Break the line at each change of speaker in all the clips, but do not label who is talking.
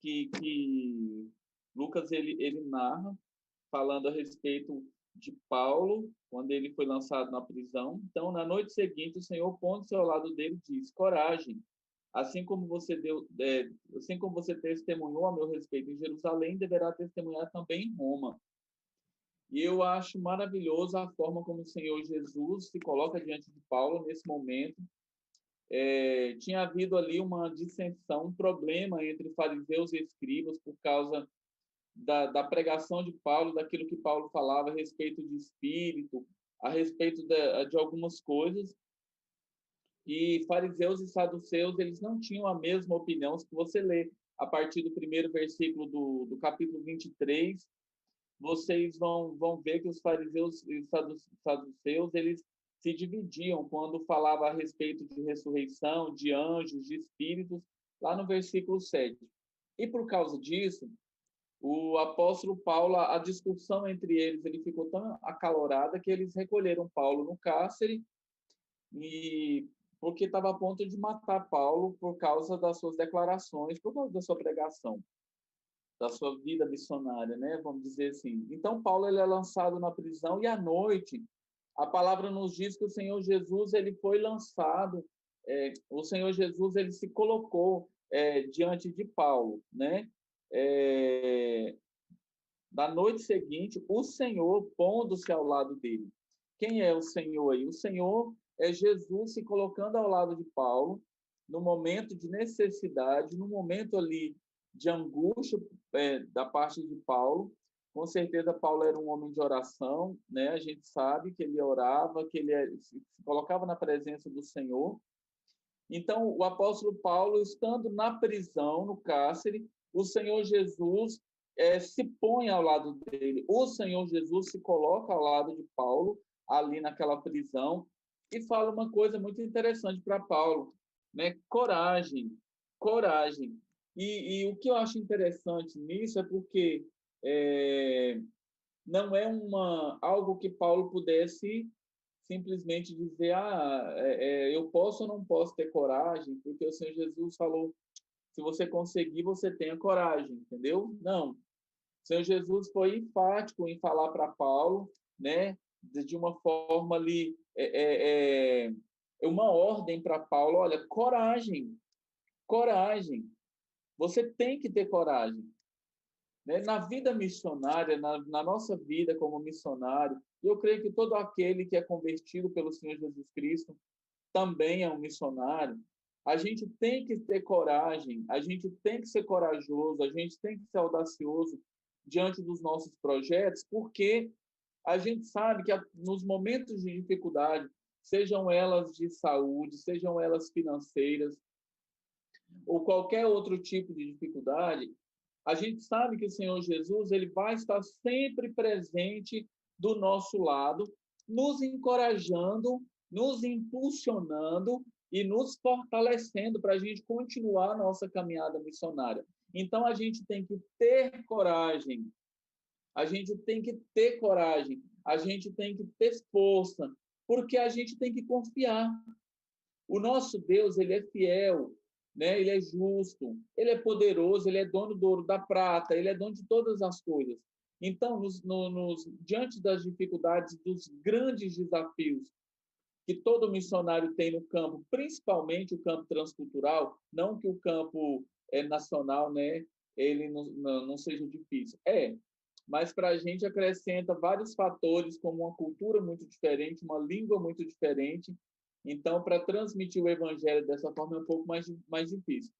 que Lucas ele narra, falando a respeito de Paulo, quando ele foi lançado na prisão. Então, na noite seguinte, o Senhor, pondo-se ao lado dele, diz: coragem, assim como você testemunhou a meu respeito em Jerusalém, deverá testemunhar também em Roma. E eu acho maravilhoso a forma como o Senhor Jesus se coloca diante de Paulo nesse momento. Tinha havido ali uma dissensão, um problema entre fariseus e escribas por causa da pregação de Paulo, daquilo que Paulo falava a respeito de espírito, a respeito de algumas coisas. E fariseus e saduceus, eles não tinham a mesma opinião. Se você ler a partir do primeiro versículo do capítulo 23, vocês vão ver que os fariseus e saduceus, eles se dividiam quando falava a respeito de ressurreição, de anjos, de espíritos, lá no versículo 7. E por causa disso, o apóstolo Paulo, a discussão entre eles, ele ficou tão acalorada que eles recolheram Paulo no cárcere, e porque estava a ponto de matar Paulo por causa das suas declarações, por causa da sua pregação, da sua vida missionária, né? Vamos dizer assim. Então, Paulo ele é lançado na prisão, e à noite, a palavra nos diz que o Senhor Jesus ele foi lançado, o Senhor Jesus ele se colocou diante de Paulo, né? Na noite seguinte, o Senhor pondo-se ao lado dele. Quem é o Senhor aí? O Senhor é Jesus se colocando ao lado de Paulo, no momento de necessidade, no momento ali de angústia da parte de Paulo. Com certeza, Paulo era um homem de oração, né? A gente sabe que ele orava, que ele se colocava na presença do Senhor. Então, o apóstolo Paulo, estando na prisão, no cárcere, o Senhor Jesus se põe ao lado dele. O Senhor Jesus se coloca ao lado de Paulo, ali naquela prisão, e fala uma coisa muito interessante para Paulo, né? Coragem, coragem. E o que eu acho interessante nisso é porque não é algo que Paulo pudesse simplesmente dizer, eu posso ou não posso ter coragem, porque o Senhor Jesus falou, se você conseguir, você tenha coragem, entendeu? Não. O Senhor Jesus foi enfático em falar para Paulo, né, de uma forma ali, uma ordem para Paulo, olha, coragem, coragem, você tem que ter coragem. Né? Na vida missionária, na nossa vida como missionário, eu creio que todo aquele que é convertido pelo Senhor Jesus Cristo também é um missionário. A gente tem que ter coragem, a gente tem que ser corajoso, a gente tem que ser audacioso diante dos nossos projetos, porque a gente sabe que nos momentos de dificuldade, sejam elas de saúde, sejam elas financeiras, ou qualquer outro tipo de dificuldade, a gente sabe que o Senhor Jesus ele vai estar sempre presente do nosso lado, nos encorajando, nos impulsionando e nos fortalecendo para a gente continuar a nossa caminhada missionária. Então, a gente tem que ter coragem, a gente tem que ter coragem, a gente tem que ter força, porque a gente tem que confiar. O nosso Deus, ele é fiel, né? Ele é justo, ele é poderoso, ele é dono do ouro, da prata, ele é dono de todas as coisas. Então, diante das dificuldades, dos grandes desafios que todo missionário tem no campo, principalmente o campo transcultural, não que o campo nacional, né, ele não seja difícil. Mas para a gente acrescenta vários fatores, como uma cultura muito diferente, uma língua muito diferente. Então, para transmitir o evangelho dessa forma é um pouco mais difícil.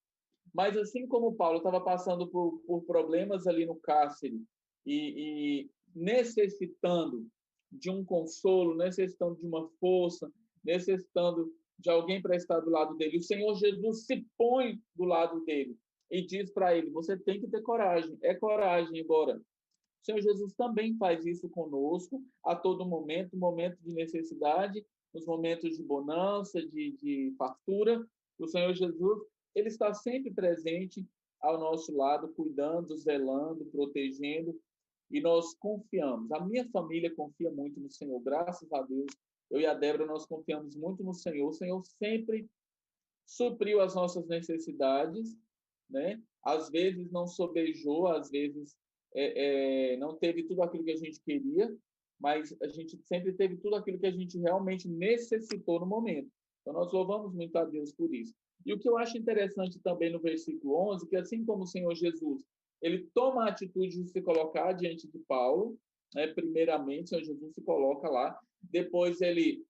Mas assim como Paulo estava passando por problemas ali no cárcere e necessitando de um consolo, necessitando de uma força, necessitando de alguém para estar do lado dele, o Senhor Jesus se põe do lado dele e diz para ele, você tem que ter coragem, é coragem agora. O Senhor Jesus também faz isso conosco a todo momento, momento de necessidade, nos momentos de bonança, de fartura. O Senhor Jesus ele está sempre presente ao nosso lado, cuidando, zelando, protegendo, e nós confiamos. A minha família confia muito no Senhor, graças a Deus. Eu e a Débora, nós confiamos muito no Senhor. O Senhor sempre supriu as nossas necessidades né? Às vezes não sobejou, às vezes não teve tudo aquilo que a gente queria, mas a gente sempre teve tudo aquilo que a gente realmente necessitou no momento. Então, nós louvamos muito a Deus por isso. E o que eu acho interessante também no versículo 11, que assim como o Senhor Jesus, ele toma a atitude de se colocar diante de Paulo, né? Primeiramente, o Senhor Jesus se coloca lá, depois ele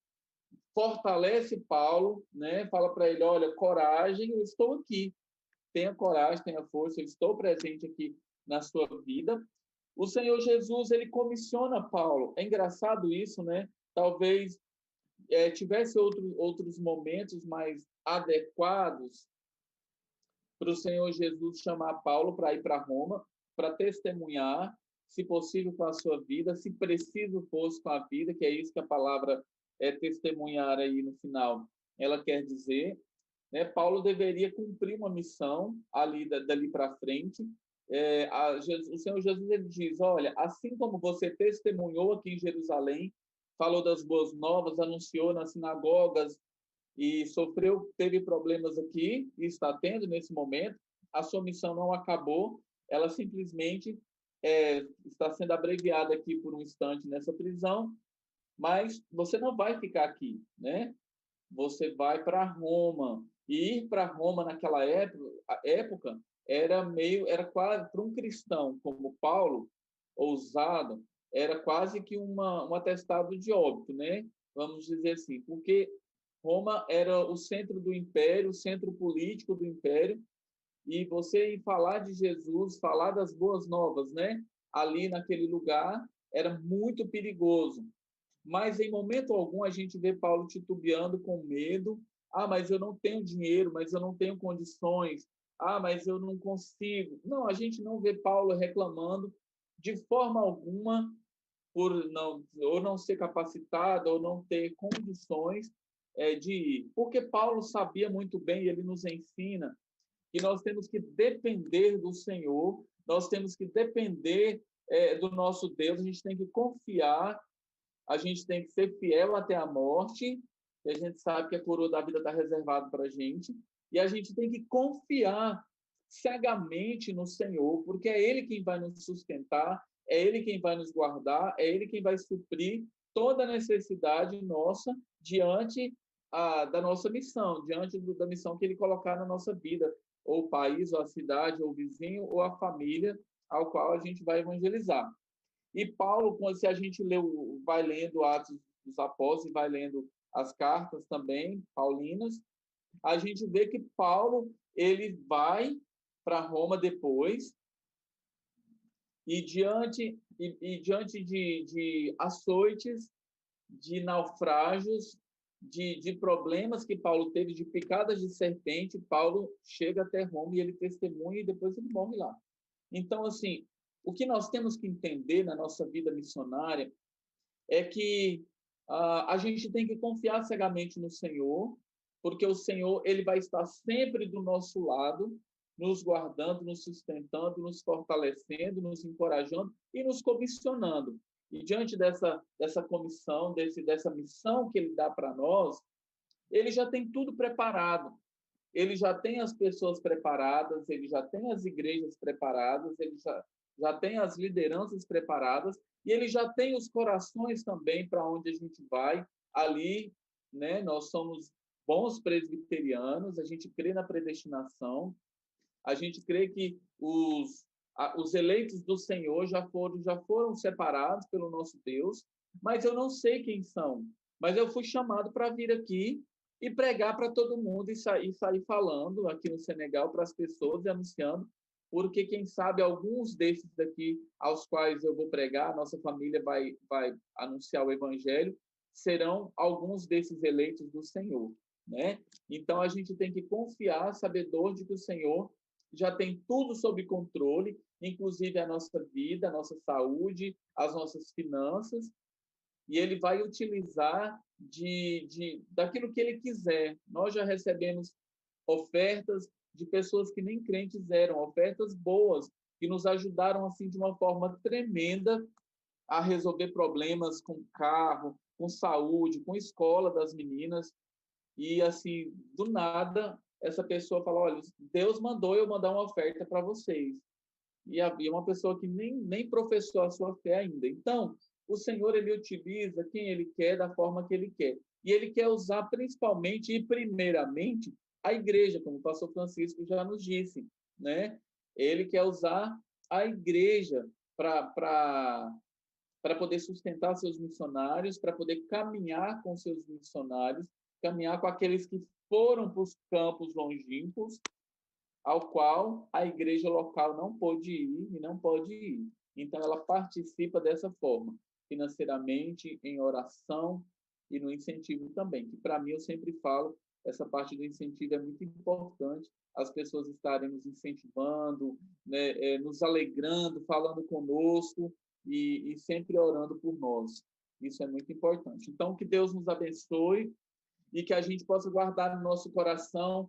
fortalece Paulo, né? Fala para ele, olha, coragem, eu estou aqui, tenha coragem, tenha força, eu estou presente aqui na sua vida. O Senhor Jesus, ele comissiona Paulo. É engraçado isso, né? Talvez tivesse outros momentos mais adequados para o Senhor Jesus chamar Paulo para ir para Roma, para testemunhar, se possível, com a sua vida, se preciso fosse com a vida, que é isso que a palavra testemunhar aí no final, ela quer dizer. Né? Paulo deveria cumprir uma missão ali dali para frente. O Senhor Jesus ele diz, olha, assim como você testemunhou aqui em Jerusalém, falou das boas novas, anunciou nas sinagogas e teve problemas aqui e está tendo nesse momento, a sua missão não acabou, ela simplesmente está sendo abreviada aqui por um instante nessa prisão, mas você não vai ficar aqui, né? Você vai para Roma. E ir para Roma naquela época era quase para um cristão como Paulo, ousado, era quase que um atestado de óbito, né? Vamos dizer assim, porque Roma era o centro do império, o centro político do império, e você ir falar de Jesus, falar das boas novas, né? Ali naquele lugar era muito perigoso. Mas em momento algum a gente vê Paulo titubeando com medo. Ah, mas eu não tenho dinheiro, mas eu não tenho condições. Ah, mas eu não consigo. Não, a gente não vê Paulo reclamando de forma alguma por não ser capacitado ou não ter condições de ir. Porque Paulo sabia muito bem, e ele nos ensina, que nós temos que depender do Senhor, nós temos que depender do nosso Deus, a gente tem que confiar, a gente tem que ser fiel até a morte, e a gente sabe que a coroa da vida está reservada para a gente, e a gente tem que confiar cegamente no Senhor, porque é Ele quem vai nos sustentar, é Ele quem vai nos guardar, é Ele quem vai suprir toda a necessidade nossa diante da nossa missão, diante da missão que Ele colocar na nossa vida, ou o país, ou a cidade, ou o vizinho, ou a família ao qual a gente vai evangelizar. E Paulo, se a gente vai lendo Atos dos Apóstolos, vai lendo as cartas também, paulinas, a gente vê que Paulo ele vai para Roma depois, e diante de açoites, de naufrágios, de problemas que Paulo teve, de picadas de serpente, Paulo chega até Roma e ele testemunha e depois ele morre lá. Então, assim, o que nós temos que entender na nossa vida missionária é que a gente tem que confiar cegamente no Senhor, porque o Senhor ele vai estar sempre do nosso lado, nos guardando, nos sustentando, nos fortalecendo, nos encorajando e nos comissionando. E diante dessa comissão, dessa missão que ele dá para nós, ele já tem tudo preparado. Ele já tem as pessoas preparadas, ele já tem as igrejas preparadas, ele já tem as lideranças preparadas, e ele já tem os corações também para onde a gente vai. Ali, né, nós somos bons presbiterianos, a gente crê na predestinação, a gente crê que os eleitos do Senhor já foram separados pelo nosso Deus, mas eu não sei quem são. Mas eu fui chamado para vir aqui e pregar para todo mundo e sair falando aqui no Senegal para as pessoas e anunciando, porque quem sabe alguns desses daqui aos quais eu vou pregar, a nossa família vai anunciar o evangelho, serão alguns desses eleitos do Senhor, né? Então a gente tem que confiar, sabedor de que o Senhor já tem tudo sob controle, inclusive a nossa vida, a nossa saúde, as nossas finanças, e ele vai utilizar daquilo que ele quiser. Nós já recebemos ofertas de pessoas que nem crentes eram, ofertas boas, que nos ajudaram assim de uma forma tremenda a resolver problemas com carro, com saúde, com escola das meninas. E assim, do nada, essa pessoa fala, olha, Deus mandou eu mandar uma oferta para vocês. E havia uma pessoa que nem professou a sua fé ainda. Então, o Senhor, ele utiliza quem ele quer, da forma que ele quer. E ele quer usar principalmente e primeiramente a igreja, como o pastor Francisco já nos disse, né? Ele quer usar a igreja para poder sustentar seus missionários, para poder caminhar com seus missionários, caminhar com aqueles que foram para os campos longínquos, ao qual a igreja local não pôde ir e não pode ir. Então, ela participa dessa forma, financeiramente, em oração e no incentivo também, que para mim eu sempre falo, essa parte do incentivo é muito importante, as pessoas estarem nos incentivando, né, nos alegrando, falando conosco e sempre orando por nós. Isso é muito importante. Então, que Deus nos abençoe e que a gente possa guardar no nosso coração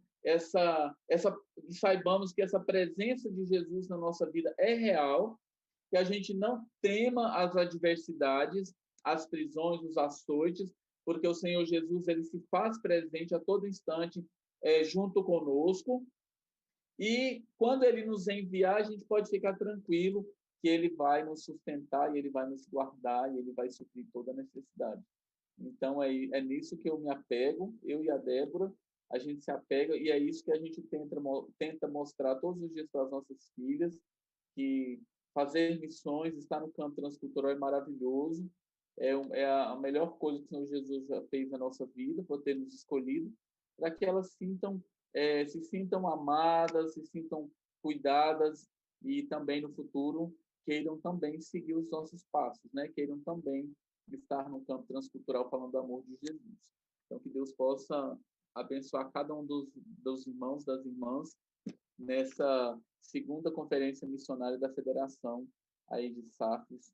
saibamos que essa presença de Jesus na nossa vida é real, que a gente não tema as adversidades, as prisões, os açoites, porque o Senhor Jesus ele se faz presente a todo instante junto conosco. E quando ele nos enviar, a gente pode ficar tranquilo que ele vai nos sustentar, e ele vai nos guardar, e ele vai suprir toda a necessidade. Então, é nisso que eu me apego, eu e a Débora, a gente se apega, e é isso que a gente tenta mostrar todos os dias para as nossas filhas, que fazer missões, estar no campo transcultural é maravilhoso, é a melhor coisa que o Senhor Jesus já fez na nossa vida, por ter nos escolhido, para que elas se sintam amadas, se sintam cuidadas, e também no futuro queiram também seguir os nossos passos, né? Queiram também estar no campo transcultural falando do amor de Jesus. Então, que Deus possa abençoar cada um dos irmãos, das irmãs, nessa segunda conferência missionária da Federação aí de SAFs,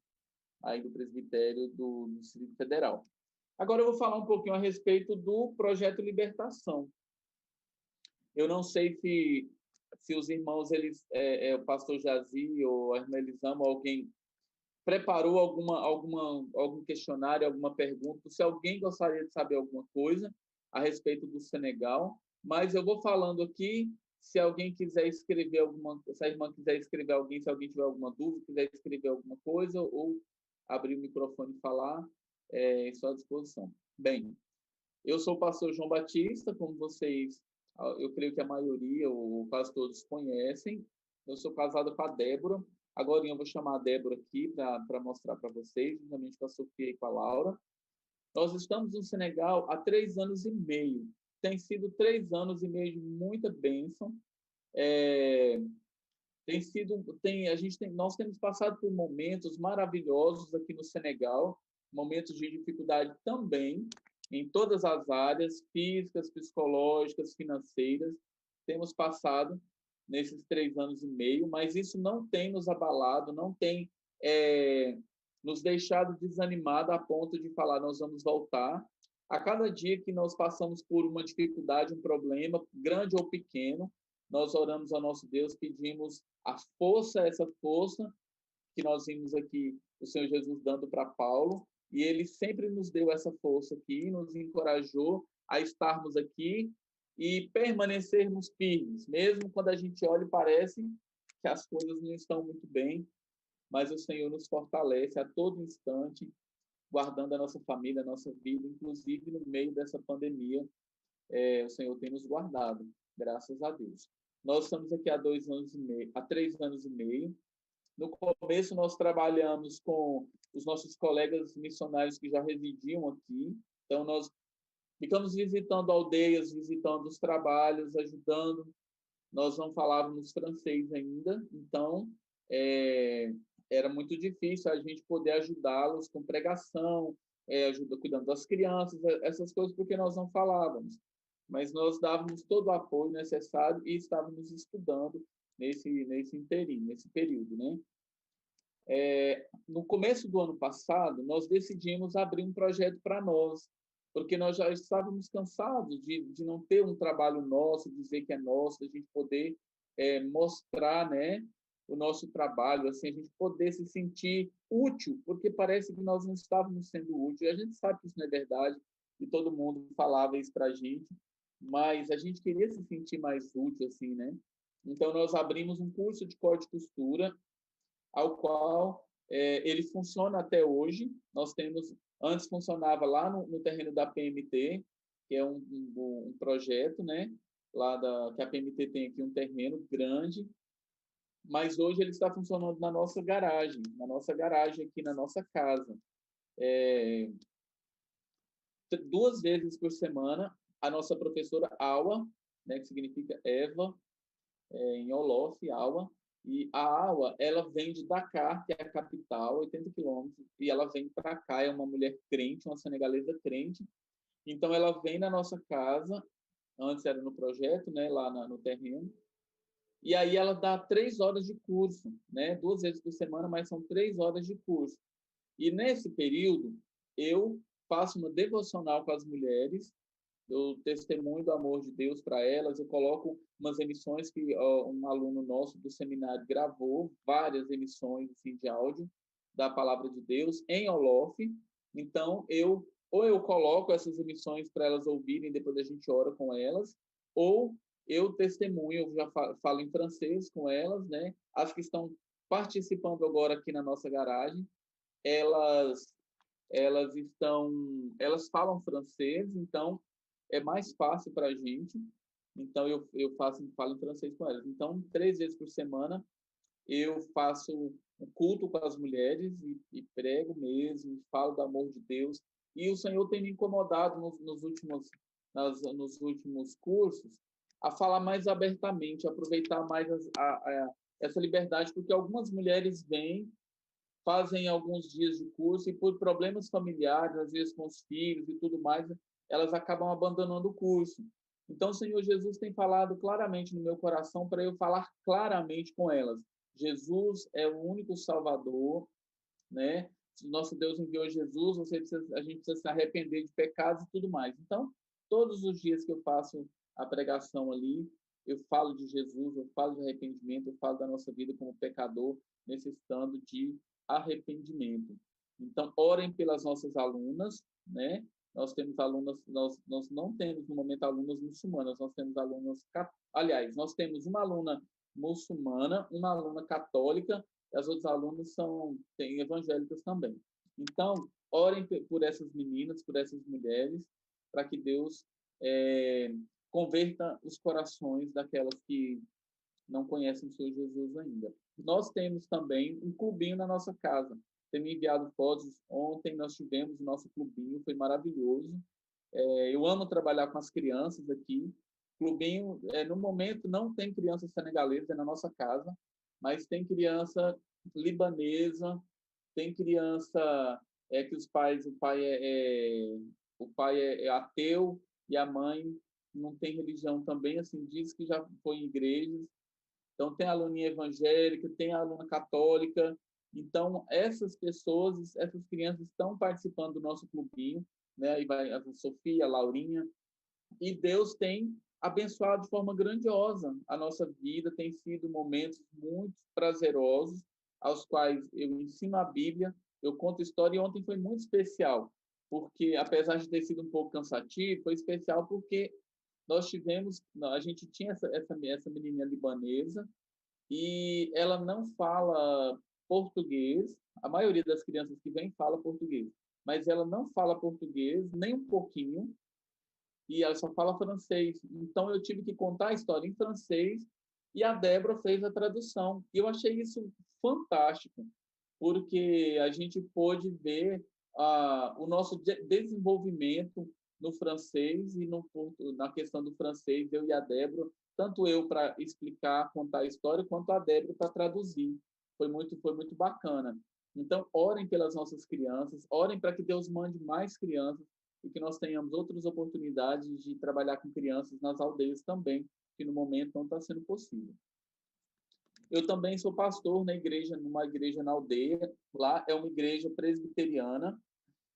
aí do Presbitério do Distrito Federal. Agora eu vou falar um pouquinho a respeito do Projeto Libertação. Eu não sei se os irmãos, o pastor Jazi ou a irmã Elisama, alguém preparou algum questionário, alguma pergunta, se alguém gostaria de saber alguma coisa a respeito do Senegal, mas eu vou falando aqui, se alguém quiser escrever se a irmã quiser escrever alguém, se alguém tiver alguma dúvida, quiser escrever alguma coisa, ou abrir o microfone e falar, em sua disposição. Bem, eu sou o pastor João Batista, como vocês, eu creio que a maioria, ou quase todos, conhecem. Eu sou casado com a Débora. Agora eu vou chamar a Débora aqui para mostrar para vocês, juntamente com a Sofia e com a Laura. Nós estamos no Senegal há 3 anos e meio. Tem sido 3 anos e meio de muita bênção. Nós temos passado por momentos maravilhosos aqui no Senegal, momentos de dificuldade também, em todas as áreas, físicas, psicológicas, financeiras. Temos passado nesses 3 anos e meio, mas isso não tem nos abalado, não tem nos deixado desanimado a ponto de falar, nós vamos voltar. A cada dia que nós passamos por uma dificuldade, um problema, grande ou pequeno, nós oramos ao nosso Deus, pedimos essa força que nós vimos aqui o Senhor Jesus dando para Paulo, e ele sempre nos deu essa força aqui, nos encorajou a estarmos aqui e permanecermos firmes, mesmo quando a gente olha e parece que as coisas não estão muito bem, mas o Senhor nos fortalece a todo instante, guardando a nossa família, a nossa vida, inclusive no meio dessa pandemia, o Senhor tem nos guardado, graças a Deus. Nós estamos aqui há 3 anos e meio. No começo, nós trabalhamos com os nossos colegas missionários que já residiam aqui. Então, nós ficamos visitando aldeias, visitando os trabalhos, ajudando. Nós não falávamos francês ainda, então era muito difícil a gente poder ajudá-los com pregação, cuidando das crianças, essas coisas, porque nós não falávamos. Mas nós dávamos todo o apoio necessário e estávamos estudando nesse interim, nesse período, né? No começo do ano passado, nós decidimos abrir um projeto para nós, porque nós já estávamos cansados de não ter um trabalho nosso, dizer que é nosso, a gente poder mostrar, né, o nosso trabalho, assim, a gente poder se sentir útil, porque parece que nós não estávamos sendo úteis. A gente sabe que isso não é verdade, e todo mundo falava isso para a gente, mas a gente queria se sentir mais útil, assim, né? Então, nós abrimos um curso de corte e costura, ao qual ele funciona até hoje. Nós temos, antes funcionava lá no terreno da PMT, que é um projeto, né? Que a PMT tem aqui um terreno grande, mas hoje ele está funcionando na nossa garagem aqui na nossa casa. 2 vezes por semana, a nossa professora Aua, né, que significa Eva, em Olof, Aua, e a Aua, ela vem de Dakar, que é a capital, 80 quilômetros, e ela vem para cá, é uma mulher crente, uma senegalesa crente, então ela vem na nossa casa, antes era no projeto, né, lá no terreno, e aí ela dá 3 horas de curso, né, 2 vezes por semana, mas são 3 horas de curso. E nesse período, eu faço uma devocional com as mulheres, eu testemunho do amor de Deus para elas, eu coloco umas emissões que um aluno nosso do seminário gravou, várias emissões assim, de áudio da palavra de Deus em Olof. Então, eu coloco essas emissões para elas ouvirem, depois a gente ora com elas, ou eu testemunho, eu já falo em francês com elas, né? As que estão participando agora aqui na nossa garagem, elas elas falam francês, então é mais fácil para a gente. Então eu falo em francês com elas. Então 3 vezes por semana eu faço um culto com as mulheres e prego mesmo, falo do amor de Deus. E o Senhor tem me incomodado nos últimos cursos a falar mais abertamente, aproveitar mais essa liberdade, porque algumas mulheres vêm, fazem alguns dias de curso e por problemas familiares, às vezes com os filhos e tudo mais, elas acabam abandonando o curso. Então, o Senhor Jesus tem falado claramente no meu coração para eu falar claramente com elas. Jesus é o único Salvador, né? Se nosso Deus enviou Jesus, a gente precisa se arrepender de pecados e tudo mais. Então, todos os dias que eu faço a pregação ali, eu falo de Jesus, eu falo de arrependimento, eu falo da nossa vida como pecador, necessitando de arrependimento. Então, orem pelas nossas alunas, né? Nós temos alunas, nós não temos no momento alunas muçulmanas, nós temos alunas, aliás, nós temos uma aluna muçulmana, uma aluna católica, e as outras alunas têm evangélicas também. Então, orem por essas meninas, por essas mulheres, para que Deus converta os corações daquelas que não conhecem o Senhor Jesus ainda. Nós temos também um clubinho na nossa casa. Tem me enviado fotos. Ontem nós tivemos o nosso clubinho, foi maravilhoso. Eu amo trabalhar com as crianças aqui. Clubinho, no momento, não tem criança senegalesa na nossa casa, mas tem criança libanesa, tem criança que o pai é ateu e a mãe não tem religião também, assim, diz que já foi em igrejas. Então, tem aluninha evangélica, tem aluna católica. Então, essas pessoas, essas crianças estão participando do nosso clubinho, né? Aí vai a Sofia, a Laurinha, e Deus tem abençoado de forma grandiosa a nossa vida, tem sido momentos muito prazerosos, aos quais eu ensino a Bíblia, eu conto história, e ontem foi muito especial, porque apesar de ter sido um pouco cansativo, foi especial porque a gente tinha essa menina libanesa, e ela não fala português, a maioria das crianças que vêm fala português, mas ela não fala português nem um pouquinho, e ela só fala francês. Então eu tive que contar a história em francês e a Débora fez a tradução. E eu achei isso fantástico, porque a gente pôde ver o nosso desenvolvimento no francês e na questão do francês, eu e a Débora, tanto eu para explicar, contar a história, quanto a Débora para traduzir. Foi muito bacana. Então, orem pelas nossas crianças, orem para que Deus mande mais crianças e que nós tenhamos outras oportunidades de trabalhar com crianças nas aldeias também, que no momento não está sendo possível. Eu também sou pastor numa igreja na aldeia. Lá é uma igreja presbiteriana,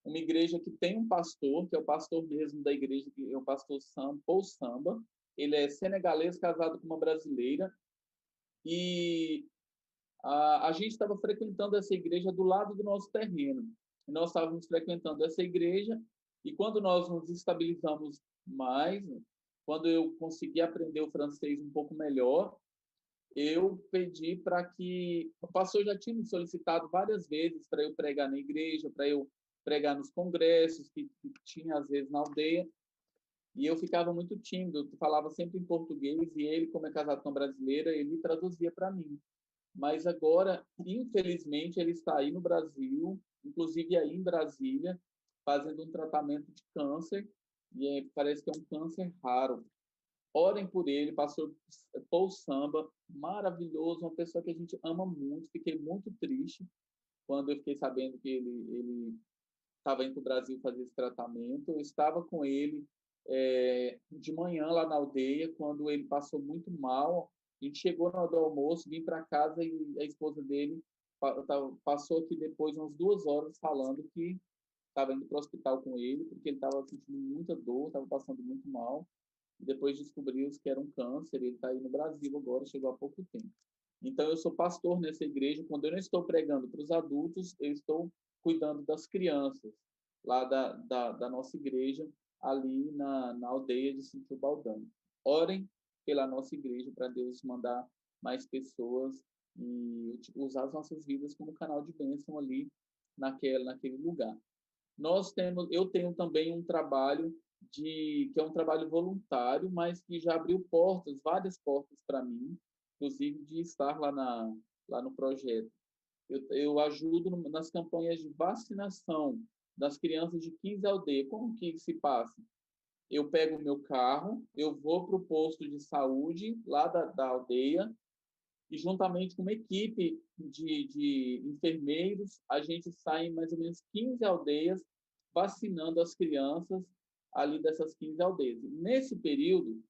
uma igreja que tem um pastor, que é o pastor mesmo da igreja, que é o pastor Paul Samba. Ele é senegalês, casado com uma brasileira. E a gente estava frequentando essa igreja do lado do nosso terreno. Nós estávamos frequentando essa igreja, e quando nós nos estabilizamos mais, quando eu consegui aprender o francês um pouco melhor, eu pedi para que... O pastor já tinha me solicitado várias vezes para eu pregar na igreja, para eu pregar nos congressos que tinha, às vezes, na aldeia, e eu ficava muito tímido, eu falava sempre em português, e ele, como é casado com uma brasileira, ele traduzia para mim. Mas agora, infelizmente, ele está aí no Brasil, inclusive aí em Brasília, fazendo um tratamento de câncer, e parece que é um câncer raro. Orem por ele, pastor Paul Samba, maravilhoso, uma pessoa que a gente ama muito. Fiquei muito triste quando eu fiquei sabendo que ele estava indo para o Brasil fazer esse tratamento. Eu estava com ele de manhã lá na aldeia, quando ele passou muito mal. A gente chegou na hora do almoço, vim para casa e a esposa dele passou aqui depois umas 2 horas falando que estava indo para o hospital com ele, porque ele estava sentindo muita dor, estava passando muito mal. E depois descobriu que era um câncer. Ele está aí no Brasil agora, chegou há pouco tempo. Então, eu sou pastor nessa igreja. Quando eu não estou pregando para os adultos, eu estou cuidando das crianças, lá da nossa igreja, ali na aldeia de Sítio Baldão. Orem pela nossa igreja, para Deus mandar mais pessoas e usar as nossas vidas como canal de bênção ali naquele lugar. Eu tenho também um trabalho que é um trabalho voluntário, mas que já abriu portas, várias portas para mim, inclusive de estar lá no projeto. Eu ajudo nas campanhas de vacinação das crianças de 15 aldeias. Como que se passa? Eu pego o meu carro, eu vou para o posto de saúde lá da aldeia, e juntamente com uma equipe de enfermeiros, a gente sai em mais ou menos 15 aldeias vacinando as crianças ali dessas 15 aldeias. Nesse período,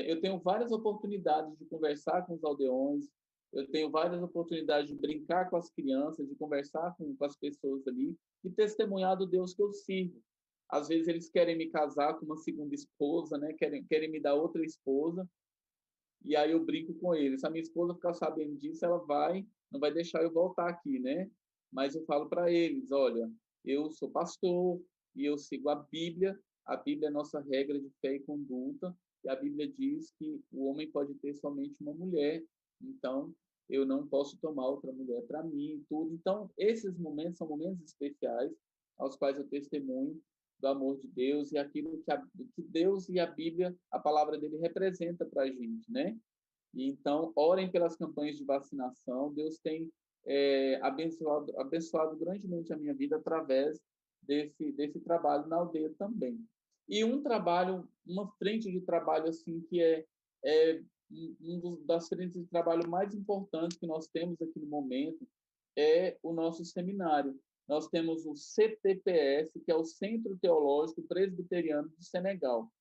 eu tenho várias oportunidades de conversar com os aldeões, eu tenho várias oportunidades de brincar com as crianças, de conversar com as pessoas ali e testemunhar do Deus que eu sirvo. Às vezes eles querem me casar com uma segunda esposa, né? Querem me dar outra esposa, e aí eu brinco com ele. Se a minha esposa ficar sabendo disso, ela não vai deixar eu voltar aqui, né? Mas eu falo para eles, olha, eu sou pastor e eu sigo a Bíblia. A Bíblia é nossa regra de fé e conduta. E a Bíblia diz que o homem pode ter somente uma mulher. Então, eu não posso tomar outra mulher para mim e tudo. Então, esses momentos são momentos especiais aos quais eu testemunho do amor de Deus e aquilo que Deus e a Bíblia, a palavra dele representa para a gente, né? E então, orem pelas campanhas de vacinação. Deus tem abençoado grandemente a minha vida através desse trabalho na aldeia também. E uma frente de trabalho assim que é das frentes de trabalho mais importantes que nós temos aqui no momento é o nosso seminário. Nós temos o CTPS, que é o Centro Teológico Presbiteriano do Senegal.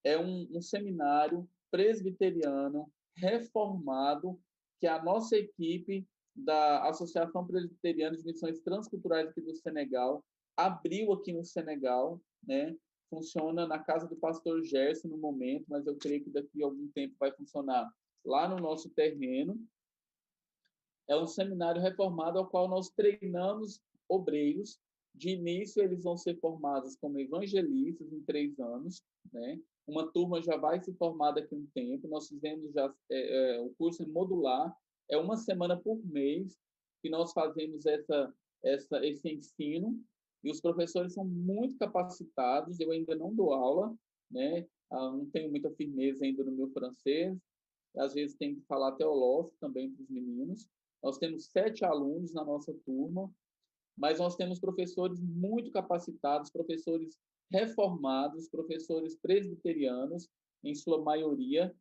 É um seminário presbiteriano reformado que a nossa equipe da Associação Presbiteriana de Missões Transculturais aqui do Senegal abriu aqui no Senegal, né? Funciona na casa do pastor Gerson no momento, mas eu creio que daqui a algum tempo vai funcionar lá no nosso terreno. É um seminário reformado ao qual nós treinamos obreiros. De início, eles vão ser formados como evangelistas em 3 anos, né? Uma turma já vai se formar daqui a um tempo. Nós fizemos já o curso modular, é uma semana por mês que nós fazemos esse ensino, e os professores são muito capacitados. Eu ainda não dou aula, né? Não tenho muita firmeza ainda no meu francês, às vezes tem que falar teológico também para os meninos. Nós temos 7 alunos na nossa turma, mas nós temos professores muito capacitados, professores reformados, professores presbiterianos, em sua maioria,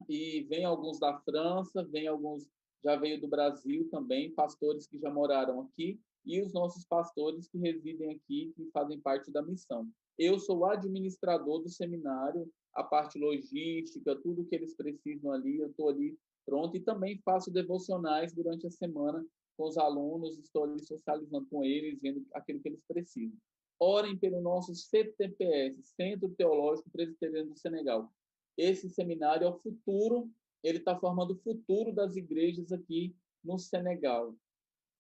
e vem alguns da França, vem alguns, já veio do Brasil também, pastores que já moraram aqui, e os nossos pastores que residem aqui, que fazem parte da missão. Eu sou o administrador do seminário, a parte logística, tudo que eles precisam ali, eu estou ali pronto, e também faço devocionais durante a semana com os alunos, estou ali socializando com eles, vendo aquilo que eles precisam. Orem pelo nosso CTPS, Centro Teológico Presbiteriano do Senegal. Esse seminário é o futuro, ele está formando o futuro das igrejas aqui no Senegal.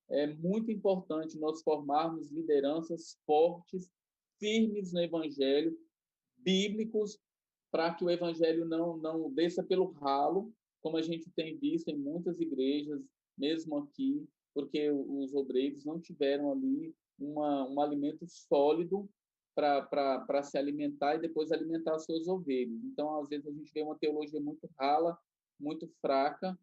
É muito importante nós formarmos lideranças fortes, firmes no evangelho, bíblicos, para que o evangelho não desça pelo ralo, como a gente tem visto em muitas igrejas, mesmo aqui, porque os obreiros não tiveram ali um alimento sólido para se alimentar e depois alimentar as suas ovelhas. Então, às vezes, a gente vê uma teologia muito rala, muito fraca,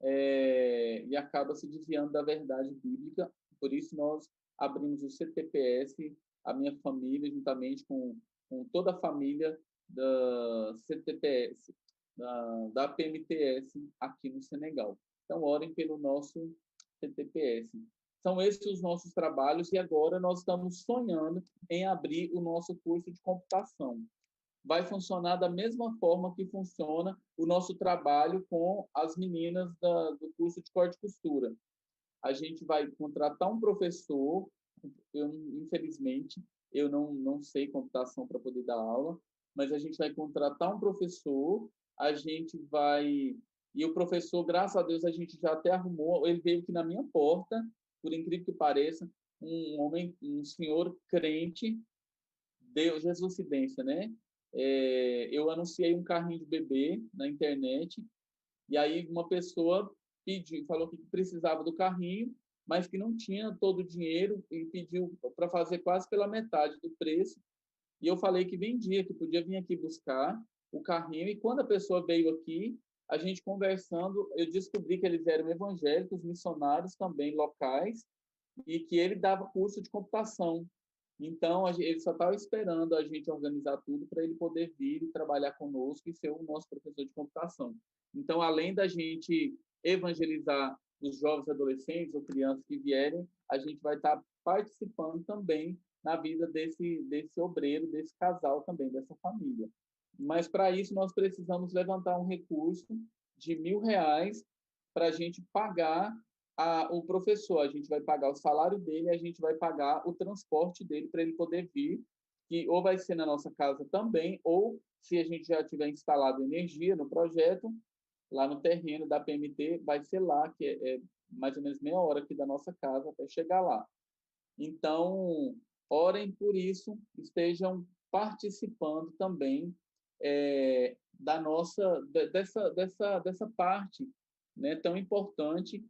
e acaba se desviando da verdade bíblica. Por isso, nós abrimos o CTPS, a minha família, juntamente com toda a família da CTPS, da PMTS aqui no Senegal. Então, orem pelo nosso CTPS. São esses os nossos trabalhos e agora nós estamos sonhando em abrir o nosso curso de computação. Vai funcionar da mesma forma que funciona o nosso trabalho com as meninas do curso de corte e costura. A gente vai contratar um professor, infelizmente, eu não sei computação para poder dar aula, mas a gente vai contratar um professor, a gente vai... E o professor, graças a Deus, a gente já até arrumou, ele veio aqui na minha porta, por incrível que pareça, um senhor crente, Deus, Jesucidência, né? Eu anunciei um carrinho de bebê na internet, e aí uma pessoa falou que precisava do carrinho, mas que não tinha todo o dinheiro e pediu para fazer quase pela metade do preço. E eu falei que vendia, que podia vir aqui buscar o carrinho. E quando a pessoa veio aqui, a gente conversando, eu descobri que eles eram evangélicos, missionários também locais, e que ele dava curso de computação. Então, ele só estava esperando a gente organizar tudo para ele poder vir e trabalhar conosco e ser o nosso professor de computação. Então, além da gente evangelizar os jovens adolescentes ou crianças que vierem, a gente vai estar participando também na vida desse obreiro, desse casal também, dessa família. Mas, para isso, nós precisamos levantar um recurso de R$ 1.000 para a gente pagar o professor. A gente vai pagar o salário dele, a gente vai pagar o transporte dele para ele poder vir, que ou vai ser na nossa casa também, ou se a gente já tiver instalado energia no projeto, lá no terreno da PMT, vai ser lá, que é mais ou menos meia hora aqui da nossa casa até chegar lá. Então, orem por isso, estejam participando também dessa parte, né, tão importante,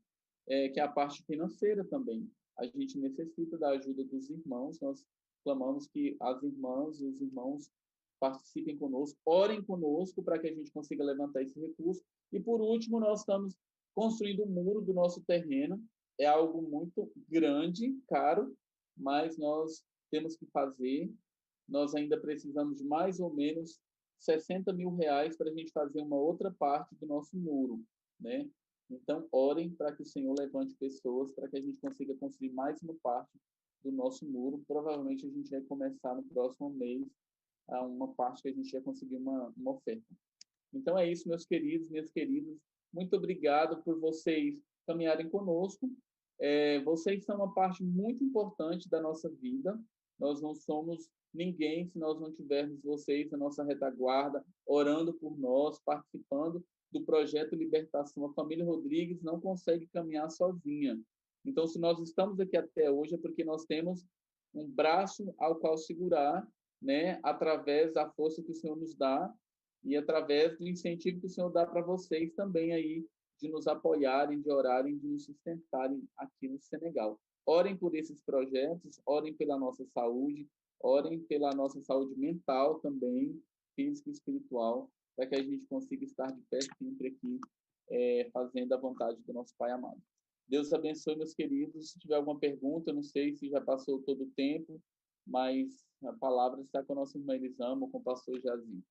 que é a parte financeira também. A gente necessita da ajuda dos irmãos, nós clamamos que as irmãs e os irmãos participem conosco, orem conosco para que a gente consiga levantar esse recurso. E, por último, nós estamos construindo o muro do nosso terreno. É algo muito grande, caro, mas nós temos que fazer. Nós ainda precisamos de mais ou menos R$ 60.000 para a gente fazer uma outra parte do nosso muro, né? Então, orem para que o Senhor levante pessoas para que a gente consiga construir mais uma parte do nosso muro. Provavelmente a gente vai começar no próximo mês uma parte que a gente já conseguiu uma oferta. Então é isso, meus queridos, minhas queridas. Muito obrigado por vocês caminharem conosco. Vocês são uma parte muito importante da nossa vida. Nós não somos ninguém se nós não tivermos vocês na nossa retaguarda, orando por nós, participando do projeto Libertação. A família Rodrigues não consegue caminhar sozinha. Então, se nós estamos aqui até hoje, é porque nós temos um braço ao qual segurar, né, através da força que o Senhor nos dá e através do incentivo que o Senhor dá para vocês também aí, de nos apoiarem, de orarem, de nos sustentarem aqui no Senegal. Orem por esses projetos, orem pela nossa saúde, orem pela nossa saúde mental também, física e espiritual, para que a gente consiga estar de pé sempre aqui, fazendo a vontade do nosso Pai amado. Deus abençoe, meus queridos. Se tiver alguma pergunta, eu não sei se já passou todo o tempo, mas a palavra está com a nossa irmã Elisama, com o pastor Jazinho.